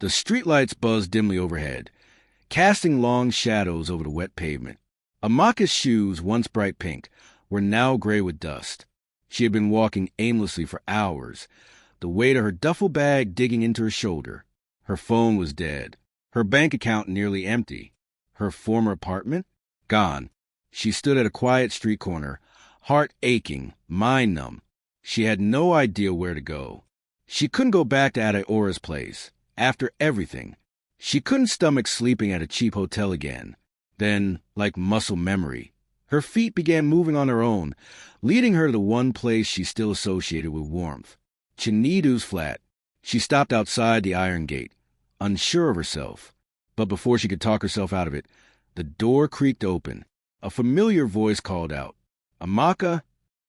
The streetlights buzzed dimly overhead, casting long shadows over the wet pavement. Amaka's shoes, once bright pink, were now gray with dust. She had been walking aimlessly for hours, the weight of her duffel bag digging into her shoulder. Her phone was dead, her bank account nearly empty. Her former apartment? Gone. She stood at a quiet street corner, heart aching, mind numb. She had no idea where to go. She couldn't go back to Adeora's place. After everything, she couldn't stomach sleeping at a cheap hotel again. Then, like muscle memory, her feet began moving on their own, leading her to the one place she still associated with warmth, Chinedu's flat. She stopped outside the iron gate, unsure of herself. But before she could talk herself out of it, the door creaked open. A familiar voice called out, "Amaka?"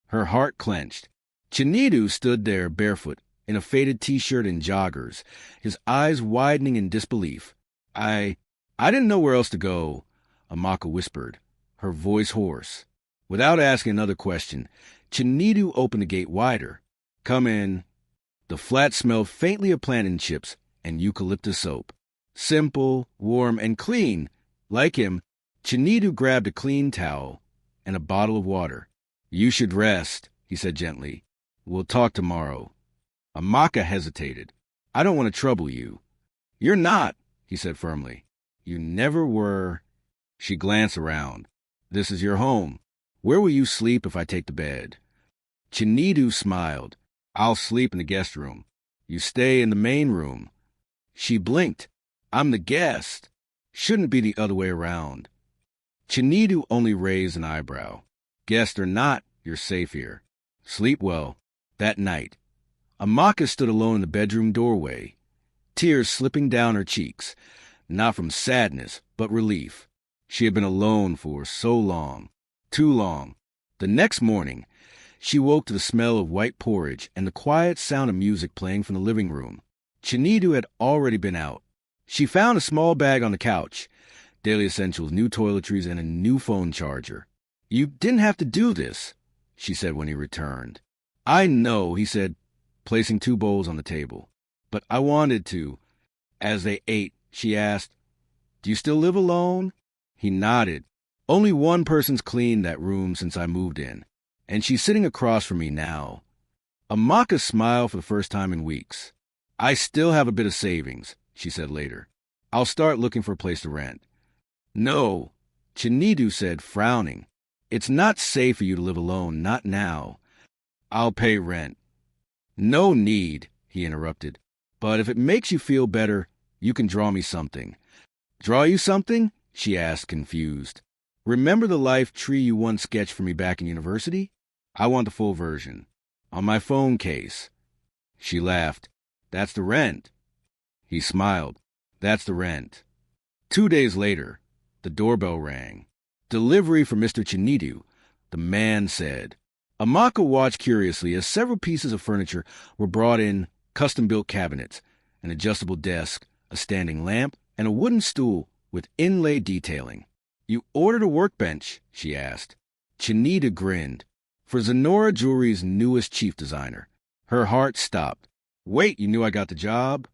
Her heart clenched. Chinedu stood there barefoot, in a faded T-shirt and joggers, his eyes widening in disbelief. I didn't know where else to go," Amaka whispered, her voice hoarse. Without asking another question, Chinedu opened the gate wider. "Come in." The flat smelled faintly of plantain chips and eucalyptus soap. Simple, warm, and clean. Like him, Chinedu grabbed a clean towel and a bottle of water. "You should rest," he said gently. "We'll talk tomorrow." Amaka hesitated. "I don't want to trouble you." "You're not," he said firmly. "You never were." She glanced around. "This is your home. Where will you sleep if I take the bed?" Chinedu smiled. "I'll sleep in the guest room. You stay in the main room." She blinked. "I'm the guest. Shouldn't be the other way around." Chinedu only raised an eyebrow. "Guest or not, you're safe here. Sleep well." That night, Amaka stood alone in the bedroom doorway, tears slipping down her cheeks, not from sadness, but relief. She had been alone for so long, too long. The next morning, she woke to the smell of white porridge and the quiet sound of music playing from the living room. Chinedu had already been out. She found a small bag on the couch, daily essentials, new toiletries, and a new phone charger. "You didn't have to do this," she said when he returned. "I know," he said, placing 2 bowls on the table. "But I wanted to." As they ate, she asked, "Do you still live alone?" He nodded. "Only one person's cleaned that room since I moved in, and she's sitting across from me now." Amaka smiled for the first time in weeks. "I still have a bit of savings," she said later. "I'll start looking for a place to rent." "No," Chinedu said, frowning. "It's not safe for you to live alone, not now. I'll pay rent." "No need," he interrupted. "But if it makes you feel better, you can draw me something." "Draw you something?" she asked, confused. "Remember the life tree you once sketched for me back in university? I want the full version. On my phone case." She laughed. "That's the rent." He smiled. "That's the rent." 2 days later, the doorbell rang. "Delivery for Mr. Chinedu," the man said. Amaka watched curiously as several pieces of furniture were brought in, custom-built cabinets, an adjustable desk, a standing lamp, and a wooden stool with inlaid detailing. "You ordered a workbench?" she asked. Chinedu grinned. "For Zinora Jewelries' newest chief designer." Her heart stopped. "Wait, you knew I got the job?"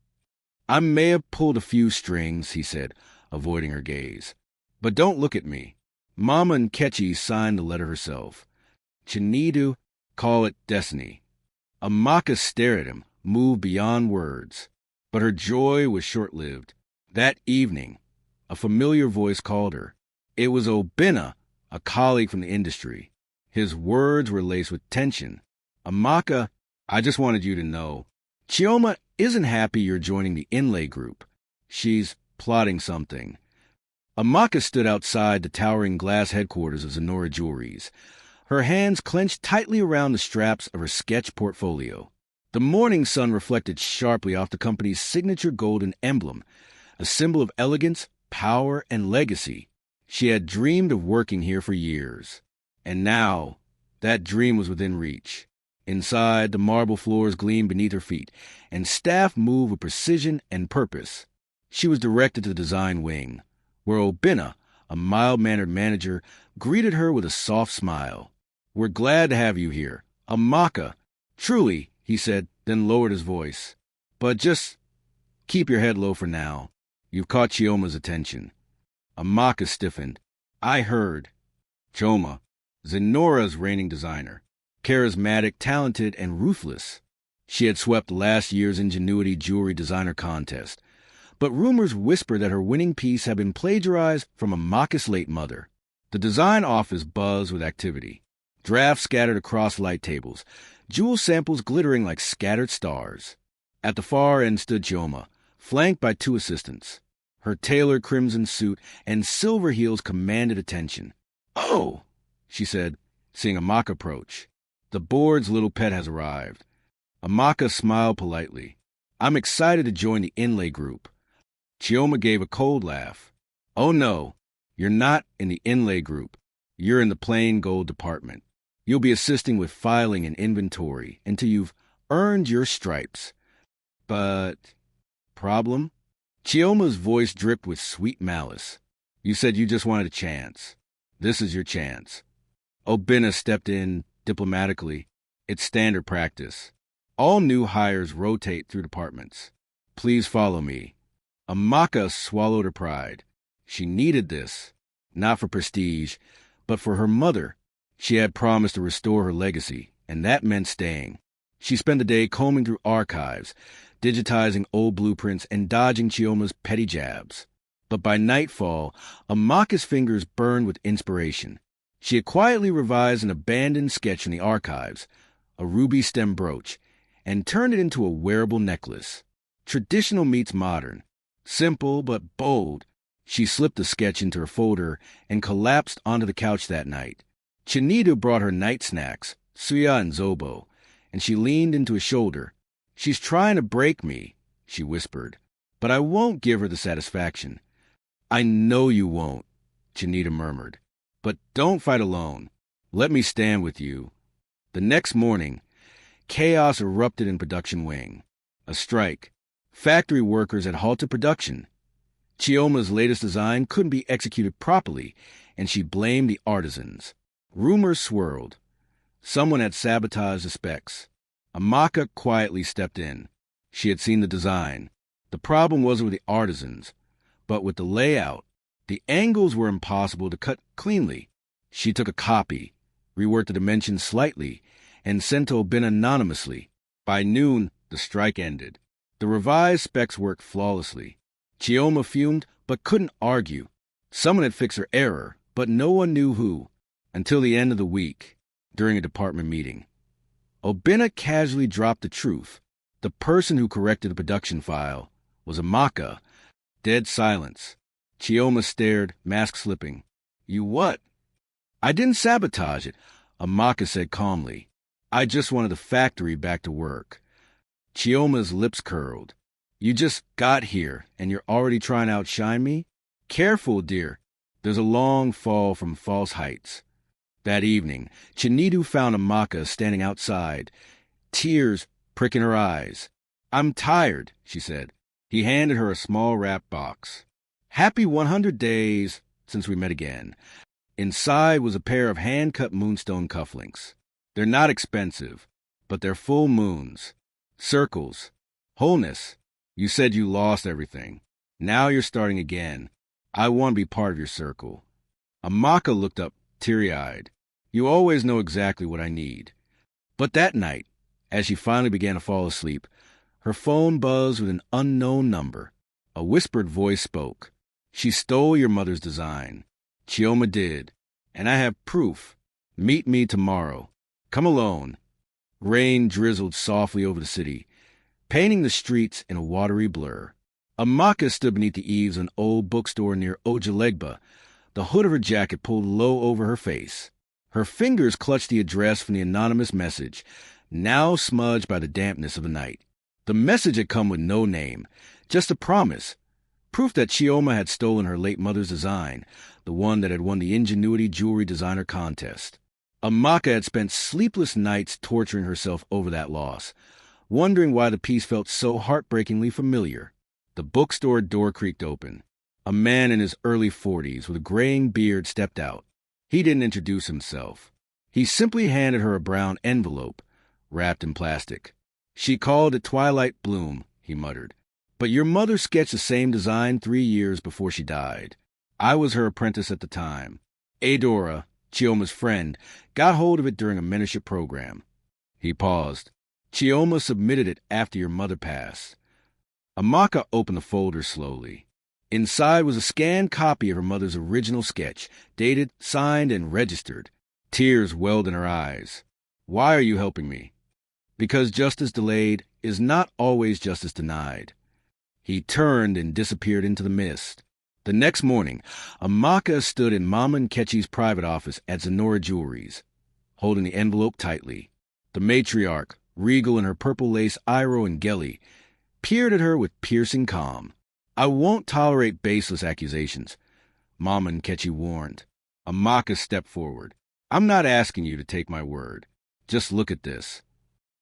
"I may have pulled a few strings," he said, avoiding her gaze. "But don't look at me. Mama Nkechi signed the letter herself. Chinedu, call it destiny." Amaka stared at him, moved beyond words. But her joy was short-lived. That evening, a familiar voice called her. It was Obinna, a colleague from the industry. His words were laced with tension. "Amaka, I just wanted you to know. Chioma isn't happy you're joining the inlay group. She's plotting something." Amaka stood outside the towering glass headquarters of Zinora Jewelries, her hands clenched tightly around the straps of her sketch portfolio. The morning sun reflected sharply off the company's signature golden emblem, a symbol of elegance, power, and legacy. She had dreamed of working here for years. And now, that dream was within reach. Inside, the marble floors gleamed beneath her feet, and staff moved with precision and purpose. She was directed to the design wing, where Obinna, a mild-mannered manager, greeted her with a soft smile. "We're glad to have you here. Amaka." "Truly," he said, then lowered his voice. "But just Keep your head low for now. You've caught Chioma's attention. Amaka stiffened. I heard. Chioma, Zinora's reigning designer. Charismatic, talented, and ruthless. She had swept last year's Ingenuity Jewelry Designer Contest. But rumors whisper that her winning piece had been plagiarized from Amaka's late mother. The design office buzzed with activity. Drafts scattered across light tables, jewel samples glittering like scattered stars. At the far end stood Chioma, flanked by 2 assistants. Her tailored crimson suit and silver heels commanded attention. "Oh," she said, seeing Amaka approach. "The board's little pet has arrived." Amaka smiled politely. "I'm excited to join the inlay group." Chioma gave a cold laugh. "Oh no, you're not in the inlay group. You're in the plain gold department. You'll be assisting with filing and inventory until you've earned your stripes." "But... problem?" Chioma's voice dripped with sweet malice. "You said you just wanted a chance. This is your chance." Obina stepped in diplomatically. "It's standard practice. All new hires rotate through departments. Please follow me." Amaka swallowed her pride. She needed this, not for prestige, but for her mother. She had promised to restore her legacy, and that meant staying. She spent the day combing through archives, digitizing old blueprints and dodging Chioma's petty jabs. But by nightfall, Amaka's fingers burned with inspiration. She had quietly revised an abandoned sketch from the archives, a ruby stem brooch, and turned it into a wearable necklace. Traditional meets modern. Simple but bold. She slipped the sketch into her folder and collapsed onto the couch that night. Chinedu brought her night snacks, suya and zobo, and she leaned into his shoulder. "She's trying to break me," she whispered, "but I won't give her the satisfaction." "I know you won't," Chinedu murmured, "but don't fight alone. Let me stand with you." The next morning, chaos erupted in production wing. A strike. Factory workers had halted production. Chioma's latest design couldn't be executed properly, and she blamed the artisans. Rumors swirled. Someone had sabotaged the specs. Amaka quietly stepped in. She had seen the design. The problem wasn't with the artisans, but with the layout. The angles were impossible to cut cleanly. She took a copy, reworked the dimensions slightly, and sent to Obina anonymously. By noon, the strike ended. The revised specs worked flawlessly. Chioma fumed, but couldn't argue. Someone had fixed her error, but no one knew who, until the end of the week, during a department meeting. Obina casually dropped the truth. The person who corrected the production file was Amaka. Dead silence. Chioma stared, mask slipping. "You what?" "I didn't sabotage it," Amaka said calmly. "I just wanted the factory back to work." Chioma's lips curled. "You just got here, and you're already trying to outshine me? Careful, dear. There's a long fall from false heights." That evening, Chinedu found Amaka standing outside, tears pricking her eyes. "I'm tired," she said. He handed her a small wrapped box. "Happy 100 days since we met again." Inside was a pair of hand-cut moonstone cufflinks. They're not expensive, but they're full moons. Circles. Wholeness. You said you lost everything. Now you're starting again. I want to be part of your circle. Amaka looked up, teary-eyed. "You always know exactly what I need." But that night, as she finally began to fall asleep, her phone buzzed with an unknown number. A whispered voice spoke. "She stole your mother's design." Chioma did. "And I have proof. Meet me tomorrow. Come alone." Rain drizzled softly over the city, painting the streets in a watery blur. Amaka stood beneath the eaves of an old bookstore near Ojalegba, the hood of her jacket pulled low over her face. Her fingers clutched the address from the anonymous message, now smudged by the dampness of the night. The message had come with no name, just a promise, proof that Chioma had stolen her late mother's design, the one that had won the Ingenuity Jewelry Designer Contest. Amaka had spent sleepless nights torturing herself over that loss, wondering why the piece felt so heartbreakingly familiar. The bookstore door creaked open. A man in his early 40s with a graying beard stepped out. He didn't introduce himself. He simply handed her a brown envelope, wrapped in plastic. "She called it Twilight Bloom," he muttered. But your mother sketched the same design 3 years before she died. I was her apprentice at the time. Adora, Chioma's friend, got hold of it during a mentorship program. He paused. Chioma submitted it after your mother passed. Amaka opened the folder slowly. Inside was a scanned copy of her mother's original sketch, dated, signed, and registered. Tears welled in her eyes. Why are you helping me? Because justice delayed is not always justice denied. He turned and disappeared into the mist. The next morning, Amaka stood in Mama Nkechi's private office at Zinora Jewelries, holding the envelope tightly. The matriarch, regal in her purple lace iro and gelly, peered at her with piercing calm. I won't tolerate baseless accusations, Mama Nkechi warned. Amaka stepped forward. I'm not asking you to take my word. Just look at this.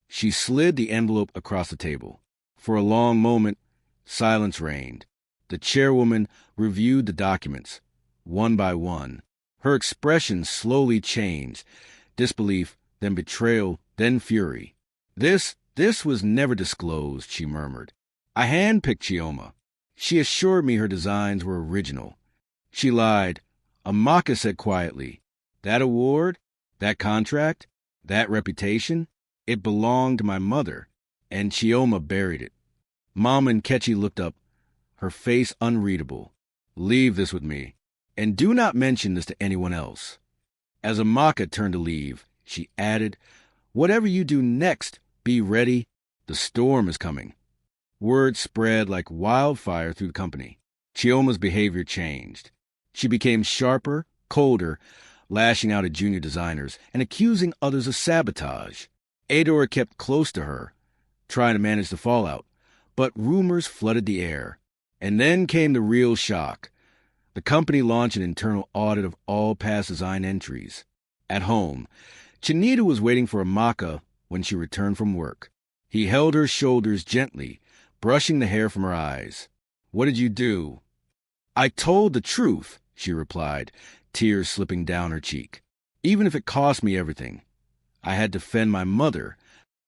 She slid the envelope across the table. For a long moment, silence reigned. The chairwoman reviewed the documents, one by one. Her expression slowly changed. Disbelief, then betrayal, then fury. This was never disclosed, she murmured. I handpicked Chioma. She assured me her designs were original. She lied. Amaka said quietly, that award, that contract, that reputation, it belonged to my mother, and Chioma buried it. Mama Nkechi looked up, her face unreadable. Leave this with me, and do not mention this to anyone else. As Amaka turned to leave, she added, whatever you do next, be ready. The storm is coming. Word spread like wildfire through the company. Chioma's behavior changed. She became sharper, colder, lashing out at junior designers and accusing others of sabotage. Adora kept close to her, trying to manage the fallout, but rumors flooded the air. And then came the real shock. The company launched an internal audit of all past design entries. At home, Chinedu was waiting for Amaka when she returned from work. He held her shoulders gently, brushing the hair from her eyes. What did you do? I told the truth, she replied, tears slipping down her cheek. Even if it cost me everything. I had to defend my mother.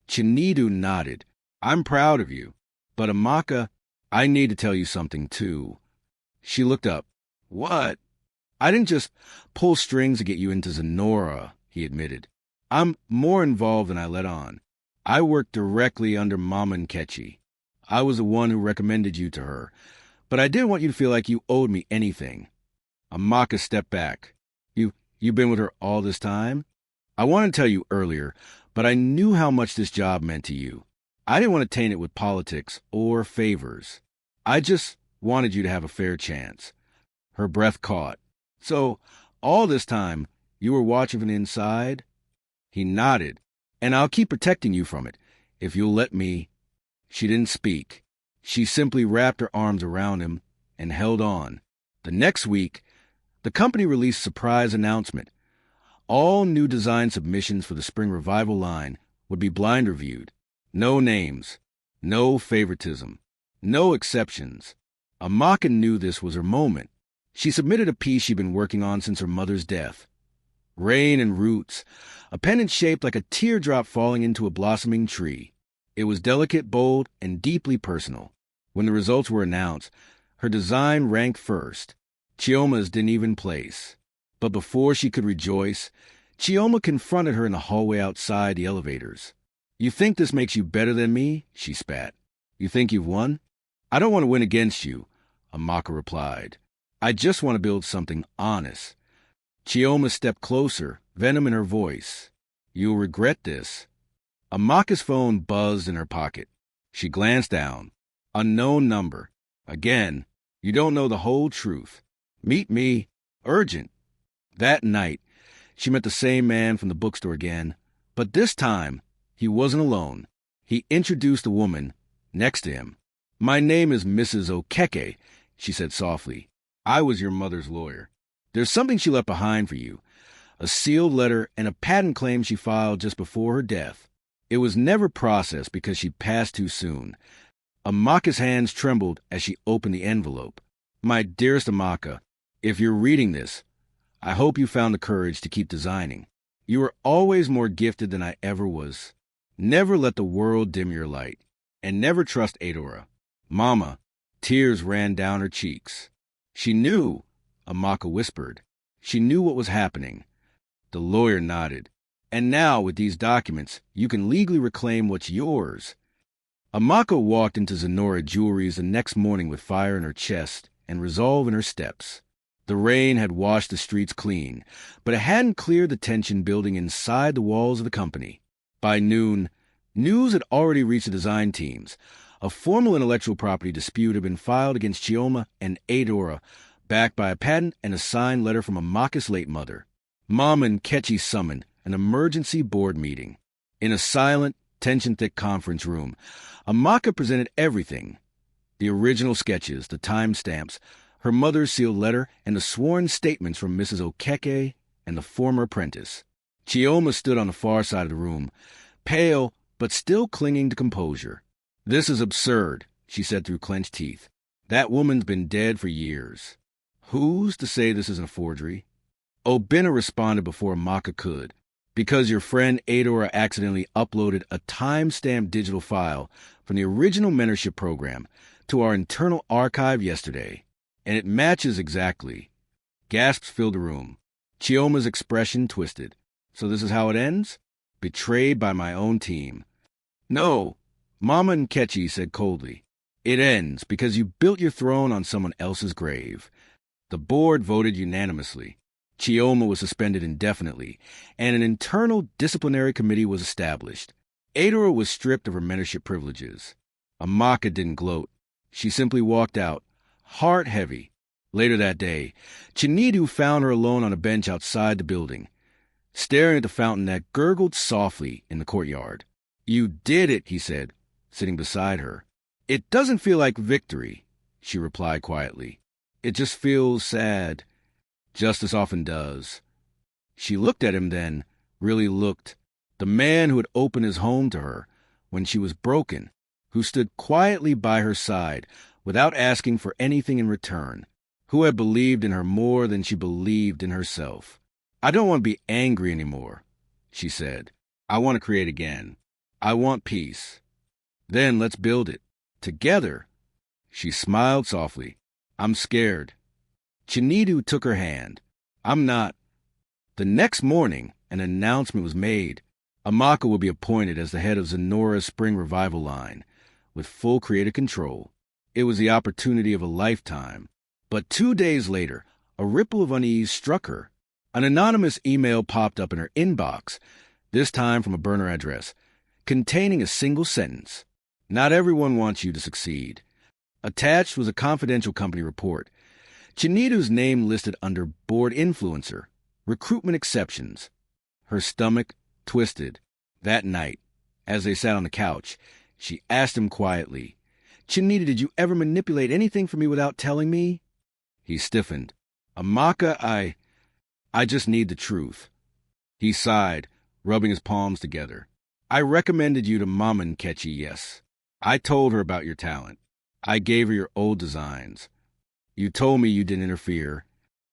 Chinedu nodded. I'm proud of you. But Amaka, I need to tell you something, too. She looked up. What? I didn't just pull strings to get you into Zinora, he admitted. I'm more involved than I let on. I worked directly under Mama Nkechi. I was the one who recommended you to her, but I didn't want you to feel like you owed me anything. Amaka stepped back. You've been with her all this time? I wanted to tell you earlier, but I knew how much this job meant to you. I didn't want to taint it with politics or favors. I just wanted you to have a fair chance. Her breath caught. So, all this time, you were watching from the inside? He nodded. And I'll keep protecting you from it, if you'll let me. She didn't speak. She simply wrapped her arms around him and held on. The next week, the company released a surprise announcement. All new design submissions for the spring revival line would be blind reviewed. No names, no favoritism, no exceptions. Amaka knew this was her moment. She submitted a piece she'd been working on since her mother's death. Rain and Roots, a pendant shaped like a teardrop falling into a blossoming tree. It was delicate, bold, and deeply personal. When the results were announced, her design ranked first. Chioma's didn't even place. But before she could rejoice, Chioma confronted her in the hallway outside the elevators. You think this makes you better than me? She spat. You think you've won? I don't want to win against you, Amaka replied. I just want to build something honest. Chioma stepped closer, venom in her voice. You'll regret this. Amaka's phone buzzed in her pocket. She glanced down. Unknown number. Again, you don't know the whole truth. Meet me. Urgent. That night, she met the same man from the bookstore again, but this time, he wasn't alone. He introduced the woman next to him. My name is Mrs. Okeke, she said softly. I was your mother's lawyer. There's something she left behind for you, a sealed letter and a patent claim she filed just before her death. It was never processed because she passed too soon. Amaka's hands trembled as she opened the envelope. My dearest Amaka, if you're reading this, I hope you found the courage to keep designing. You are always more gifted than I ever was. Never let the world dim your light, and never trust Adora. Mama. Tears ran down her cheeks. She knew, Amaka whispered. She knew what was happening. The lawyer nodded. And now, with these documents, you can legally reclaim what's yours. Amaka walked into Zinora Jewelries the next morning with fire in her chest and resolve in her steps. The rain had washed the streets clean, but it hadn't cleared the tension building inside the walls of the company. By noon, news had already reached the design teams. A formal intellectual property dispute had been filed against Chioma and Adora, backed by a patent and a signed letter from Amaka's late mother. Mama and Kechi summoned an emergency board meeting. In a silent, tension-thick conference room, Amaka presented everything. The original sketches, the timestamps, her mother's sealed letter, and the sworn statements from Mrs. Okeke and the former apprentice. Chioma stood on the far side of the room, pale but still clinging to composure. "This is absurd," she said through clenched teeth. "That woman's been dead for years. Who's to say this isn't a forgery?" Obina responded before Amaka could. "Because your friend Adora accidentally uploaded a time-stamped digital file from the original mentorship program to our internal archive yesterday, and it matches exactly." Gasps filled the room. Chioma's expression twisted. "So this is how it ends? Betrayed by my own team." "No," Mama and Kechi said coldly. "It ends because you built your throne on someone else's grave." The board voted unanimously. Chioma was suspended indefinitely, and an internal disciplinary committee was established. Adora was stripped of her mentorship privileges. Amaka didn't gloat. She simply walked out, heart heavy. Later that day, Chinedu found her alone on a bench outside the building, staring at the fountain that gurgled softly in the courtyard. "You did it," he said, sitting beside her. "It doesn't feel like victory," she replied quietly. "It just feels sad. Justice often does." She looked at him then, really looked. The man who had opened his home to her when she was broken, who stood quietly by her side without asking for anything in return, who had believed in her more than she believed in herself. "I don't want to be angry anymore," she said. "I want to create again. I want peace. Then let's build it. Together." She smiled softly. "I'm scared." Chinedu took her hand. "I'm not." The next morning, an announcement was made. Amaka would be appointed as the head of Zinora's Spring Revival line, with full creative control. It was the opportunity of a lifetime. But 2 days later, a ripple of unease struck her. An anonymous email popped up in her inbox, this time from a burner address, containing a single sentence. "Not everyone wants you to succeed." Attached was a confidential company report. Chinedu's name listed under board influencer, recruitment exceptions. Her stomach twisted. That night, as they sat on the couch, she asked him quietly, "Chinedu, did you ever manipulate anything for me without telling me?" He stiffened. "Amaka, I just need the truth." He sighed, rubbing his palms together. "I recommended you to Mama and Kechi, yes. I told her about your talent. I gave her your old designs. You told me you didn't interfere.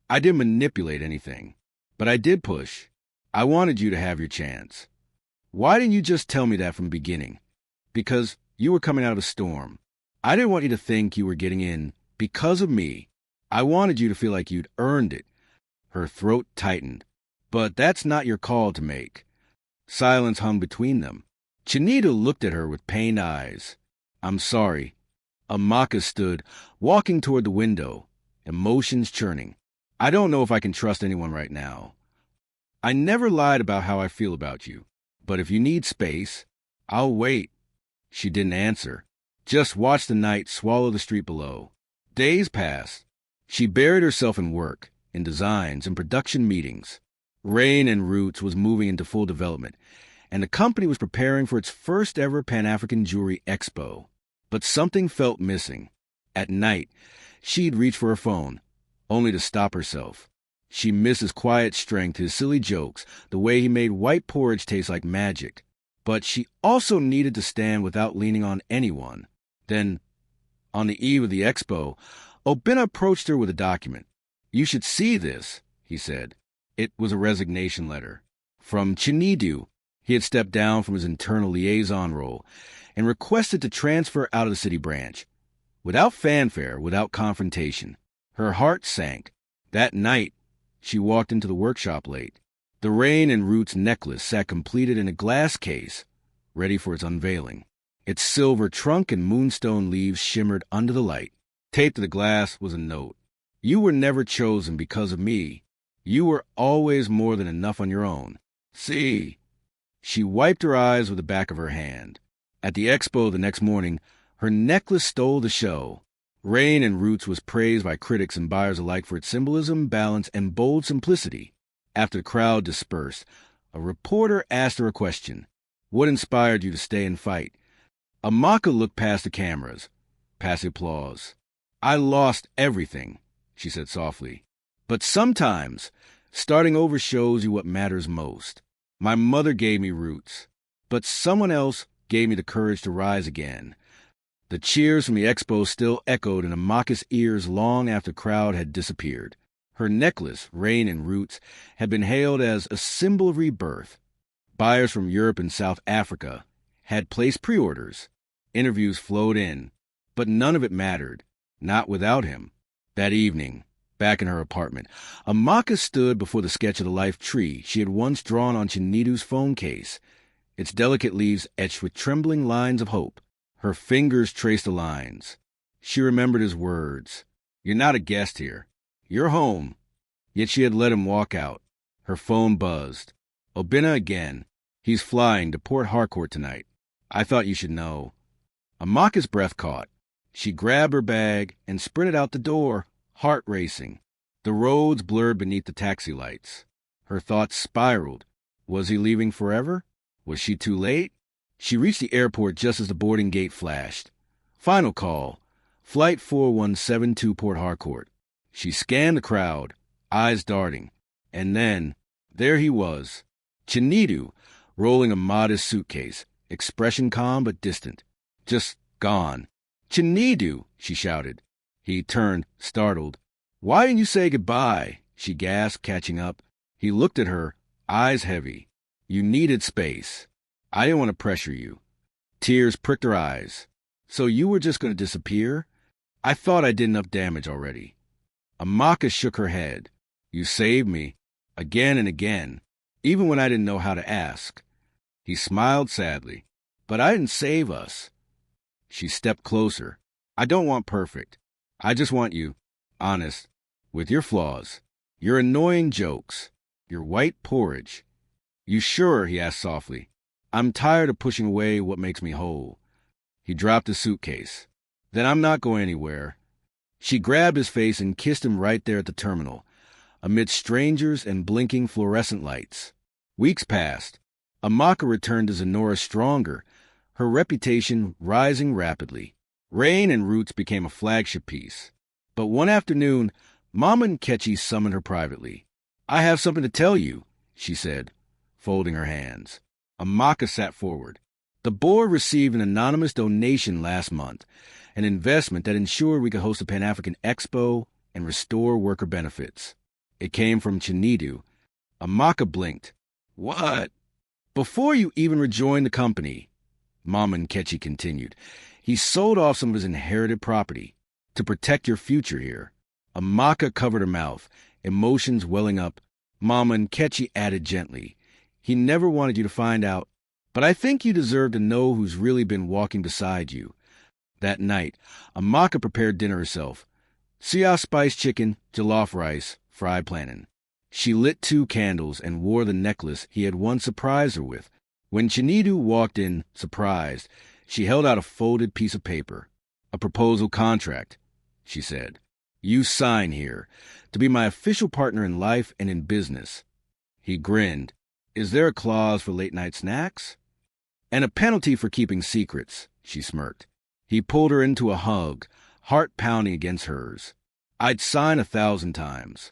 I didn't manipulate anything, but I did push. I wanted you to have your chance. Why didn't you just tell me that from the beginning? Because you were coming out of a storm. I didn't want you to think you were getting in because of me. I wanted you to feel like you'd earned it." Her throat tightened. "But that's not your call to make." Silence hung between them. Chinedu looked at her with pained eyes. "I'm sorry." Amaka stood, walking toward the window, emotions churning. "I don't know if I can trust anyone right now. I never lied about how I feel about you. But if you need space, I'll wait." She didn't answer. Just watched the night swallow the street below. Days passed. She buried herself in work, in designs, and production meetings. Rain and Roots was moving into full development, and the company was preparing for its first ever Pan-African Jewelry Expo. But something felt missing. At night, she'd reach for her phone, only to stop herself. She missed his quiet strength, his silly jokes, the way he made white porridge taste like magic. But she also needed to stand without leaning on anyone. Then, on the eve of the expo, Obina approached her with a document. "You should see this," he said. It was a resignation letter. From Chinedu. He had stepped down from his internal liaison role and requested to transfer out of the city branch. without fanfare, without confrontation. Her heart sank. That night, she walked into the workshop late. The Rain and Roots necklace sat completed in a glass case, ready for its unveiling. Its silver trunk and moonstone leaves shimmered under the light. Taped to the glass was a note. You were never chosen because of me. You were always more than enough on your own. See. She wiped her eyes with the back of her hand. At the expo the next morning, her necklace stole the show. Rain and Roots was praised by critics and buyers alike for its symbolism, balance, and bold simplicity. After the crowd dispersed, a reporter asked her a question. What inspired you to stay and fight? Amaka looked past the cameras, past the applause. I lost everything, she said softly. But sometimes, starting over shows you what matters most. My mother gave me roots, but someone else gave me the courage to rise again. The cheers from the expo still echoed in Amaka's ears long after the crowd had disappeared. Her necklace, Rain and Roots, had been hailed as a symbol of rebirth. Buyers from Europe and South Africa had placed pre-orders. Interviews flowed in, but none of it mattered, not without him. That evening, back in her apartment, Amaka stood before the sketch of the life tree she had once drawn on Chinedu's phone case, its delicate leaves etched with trembling lines of hope. Her fingers traced the lines. She remembered his words. You're not a guest here. You're home. Yet she had let him walk out. Her phone buzzed. Obina again. He's flying to Port Harcourt tonight. I thought you should know. Amaka's breath caught. She grabbed her bag and sprinted out the door, heart racing. The roads blurred beneath the taxi lights. Her thoughts spiraled. Was he leaving forever? Was she too late? She reached the airport just as the boarding gate flashed. Final call. Flight 4172 Port Harcourt. She scanned the crowd, eyes darting. And then, there he was. Chinedu, rolling a modest suitcase, expression calm but distant. Just gone. Chinedu, she shouted. He turned, startled. Why didn't you say goodbye? She gasped, catching up. He looked at her, eyes heavy. You needed space. I didn't want to pressure you. Tears pricked her eyes. So you were just going to disappear? I thought I did enough damage already. Amaka shook her head. You saved me. Again and again. Even when I didn't know how to ask. He smiled sadly. But I didn't save us. She stepped closer. I don't want perfect. I just want you, honest, with your flaws, your annoying jokes, your white porridge. You sure? He asked softly. I'm tired of pushing away what makes me whole. He dropped his suitcase. Then I'm not going anywhere. She grabbed his face and kissed him right there at the terminal, amid strangers and blinking fluorescent lights. Weeks passed. Amaka returned to Zinora stronger, her reputation rising rapidly. Rain and Roots became a flagship piece. But one afternoon, Mama Nkechi summoned her privately. I have something to tell you, she said, folding her hands. Amaka sat forward. The board received an anonymous donation last month, an investment that ensured we could host a Pan-African Expo and restore worker benefits. It came from Chinedu. Amaka blinked. What? Before you even rejoined the company, Mama Nkechi continued, he sold off some of his inherited property to protect your future here. Amaka covered her mouth, emotions welling up. Mama Nkechi added gently, he never wanted you to find out, but I think you deserve to know who's really been walking beside you. That night, Amaka prepared dinner herself. Sia spiced chicken, jollof rice, fried plantain. She lit 2 candles and wore the necklace he had once surprised her with. When Chinedu walked in, surprised, she held out a folded piece of paper. A proposal contract, she said. You sign here, to be my official partner in life and in business. He grinned. Is there a clause for late-night snacks? And a penalty for keeping secrets, she smirked. He pulled her into a hug, heart pounding against hers. I'd sign 1,000 times.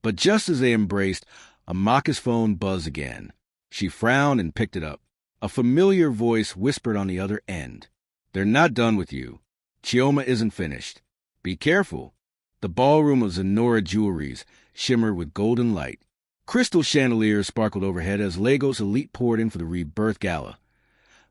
But just as they embraced, Amaka's phone buzzed again. She frowned and picked it up. A familiar voice whispered on the other end. They're not done with you. Chioma isn't finished. Be careful. The ballroom of Zinora Jewelries shimmered with golden light. Crystal chandeliers sparkled overhead as Lagos elite poured in for the Rebirth Gala.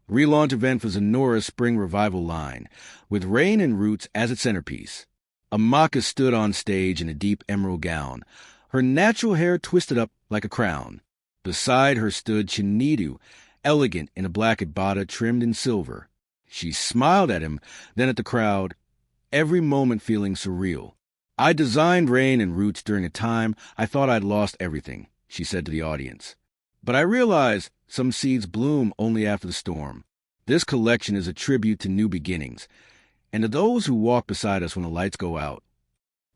relaunch event for Zinora's spring revival line, with Rain and Roots as its centerpiece. Amaka stood on stage in a deep emerald gown, her natural hair twisted up like a crown. Beside her stood Chinedu, elegant in a black ibata trimmed in silver. She smiled at him, then at the crowd, every moment feeling surreal. "I designed Rain and Roots during a time I thought I'd lost everything," she said to the audience. "But I realized some seeds bloom only after the storm. This collection is a tribute to new beginnings, and to those who walk beside us when the lights go out."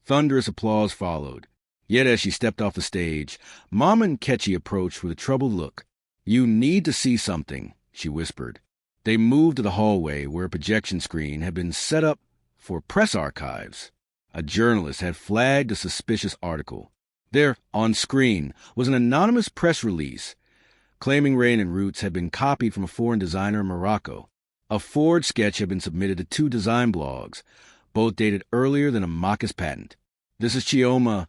Thunderous applause followed. Yet as she stepped off the stage, Mama Nkechi approached with a troubled look. "You need to see something," she whispered. They moved to the hallway where a projection screen had been set up for press archives. A journalist had flagged a suspicious article. There, on screen, was an anonymous press release claiming Rain and Roots had been copied from a foreign designer in Morocco. A forged sketch had been submitted to 2 design blogs, both dated earlier than Amaka's patent. "This is Chioma,"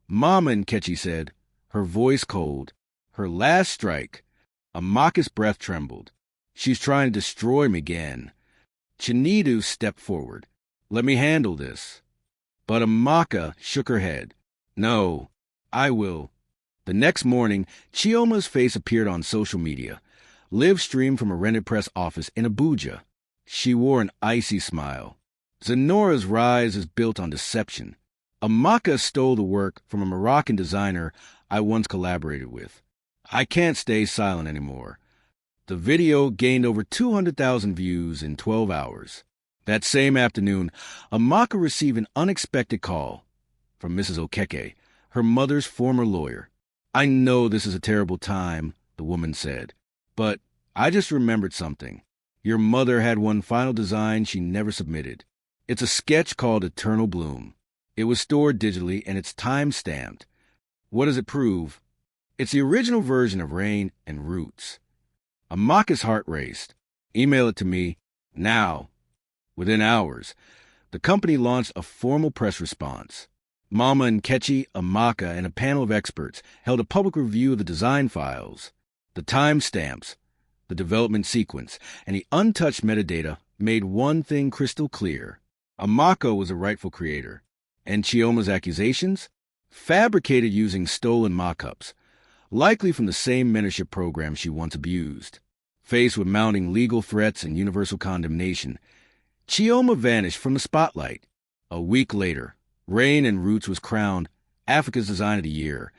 Mama Nkechi said, her voice cold. "Her last strike." Amaka's breath trembled. "She's trying to destroy me again." Chinedu stepped forward. "Let me handle this." But Amaka shook her head. "No, I will." The next morning, Chioma's face appeared on social media, live-streamed from a rented press office in Abuja. She wore an icy smile. Zinora's rise is built on deception. Amaka stole the work from a Moroccan designer I once collaborated with. I can't stay silent anymore. The video gained over 200,000 views in 12 hours. That same afternoon, Amaka received an unexpected call from Mrs. Okeke, her mother's former lawyer. "I know this is a terrible time," the woman said, "but I just remembered something. Your mother had one final design she never submitted. It's a sketch called Eternal Bloom. It was stored digitally and it's time-stamped. What does it prove? It's the original version of Rain and Roots." Amaka's heart raced. "Email it to me now." Within hours, the company launched a formal press response. Mama Nkechi, Amaka, and a panel of experts held a public review of the design files. The timestamps, the development sequence, and the untouched metadata made one thing crystal clear. Amaka was a rightful creator, and Chioma's accusations? Fabricated using stolen mock-ups, likely from the same mentorship program she once abused. Faced with mounting legal threats and universal condemnation, Chioma vanished from the spotlight. A week later, Rain and Roots was crowned Africa's Design of the Year,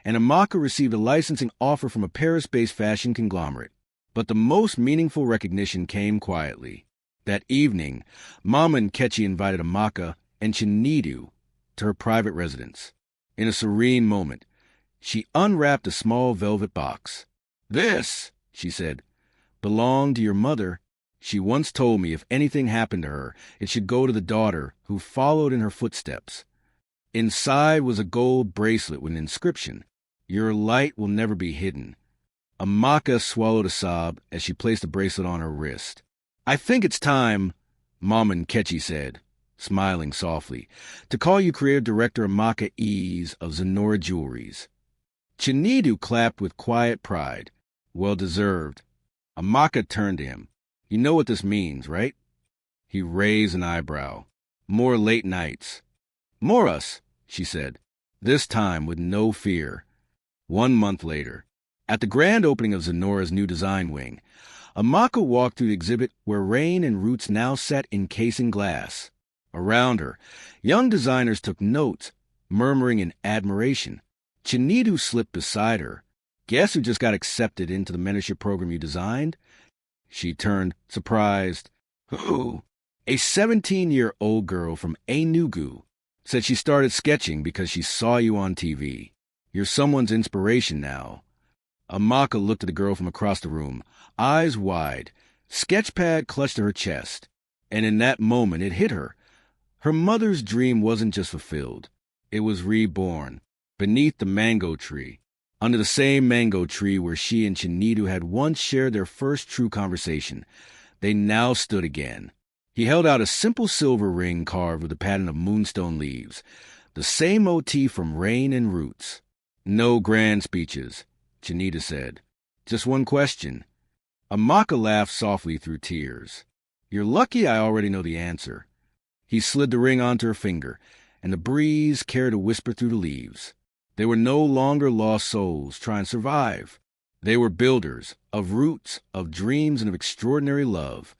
and Amaka received a licensing offer from a Paris-based fashion conglomerate. But the most meaningful recognition came quietly. That evening, Mama Nkechi invited Amaka and Chinedu to her private residence. In a serene moment, she unwrapped a small velvet box. "This," she said, "belonged to your mother. She once told me if anything happened to her, it should go to the daughter who followed in her footsteps." Inside was a gold bracelet with an inscription, "Your light will never be hidden." Amaka swallowed a sob as she placed the bracelet on her wrist. "I think it's time," Mama Nkechi said, smiling softly, "to call you creative director Amaka Eze of Zinora Jewelries." Chinedu clapped with quiet pride. "Well-deserved." Amaka turned to him. "You know what this means, right?" He raised an eyebrow. "More late nights." "More us," she said, this time with no fear. 1 month later, at the grand opening of Zinora's new design wing, Amaka walked through the exhibit where Rain and Roots now sat encasing glass. Around her, young designers took notes, murmuring in admiration. Chinedu slipped beside her. "Guess who just got accepted into the mentorship program you designed?" She turned, surprised. "Who?" "A 17-year-old girl from Enugu. Said she started sketching because she saw you on TV. You're someone's inspiration now." Amaka looked at the girl from across the room, eyes wide, sketchpad clutched to her chest. And in that moment it hit her. Her mother's dream wasn't just fulfilled. It was reborn, beneath the mango tree, under the same mango tree where she and Chinedu had once shared their first true conversation. They now stood again. He held out a simple silver ring carved with a pattern of moonstone leaves, the same motif from Rain and Roots. "No grand speeches," Chinedu said. "Just one question. Amaka laughed softly through tears. You're lucky I already know the answer. He slid the ring onto her finger, and the breeze carried a whisper through the leaves. They were no longer lost souls trying to survive. They were builders of roots, of dreams, and of extraordinary love.